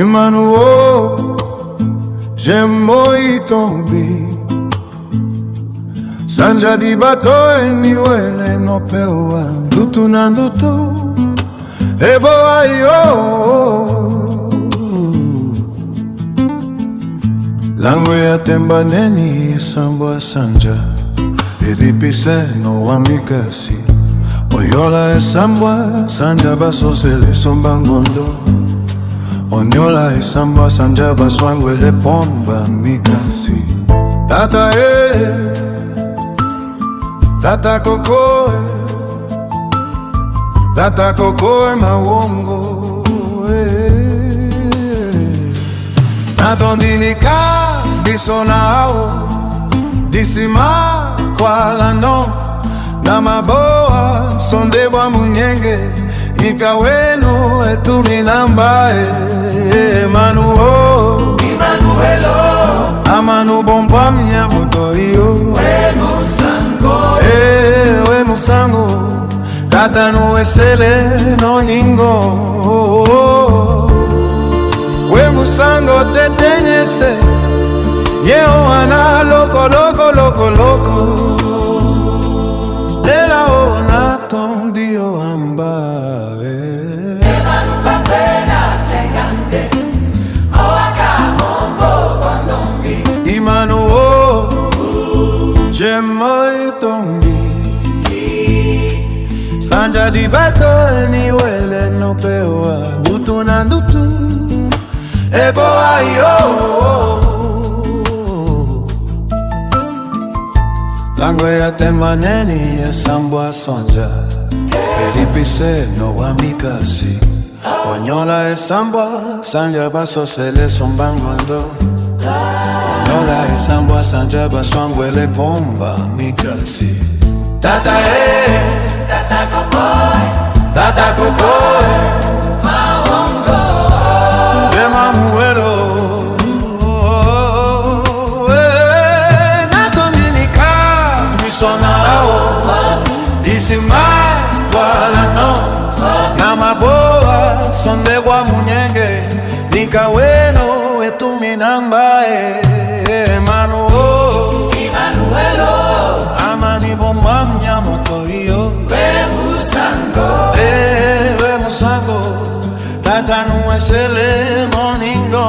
Emmanuel, j'aime tomber. Sanja di bato eniwele no pewa dutu na dutu ebo ayo langwe ya temba neni sambwa sanja edipise no wamikasi oyola esambwa sanja basosele sombangondo onyola esambwa sanja baswangwele pomba mikasi tata Tata kokoe mawongo Natondilika bisonao Disima kwa lano Na maboa sondebwa munyenge Ikaweno etuminambae Emmanuel Amanu bomba mnyamoto iyo we musango Tata no esele no ningo we musango tetenyese Yeo ana loko loko loko loko Stella ona tondio amba Emmanuel pena segante Oaka bombo kondombi Emmanuel J'aime tomber Sanja di bato eniwele no pewa Dutu na dutu Ebo ayo Langwe ya temba neni ya sambwa sonja Elipise no wamikasi Onyola e sambwa Sanja baso sele sombangondo Onyola esambwa sanja baswangwele pomba mikasi Tata Tata kokoe Mawongo Ema muero Natondilika bisonao Disima wala no Na maboa sondebwa munyenge Nikaweno etuminambae Emmanuel Amani bomba mnyamoto iyo we musango Tata no esele moningo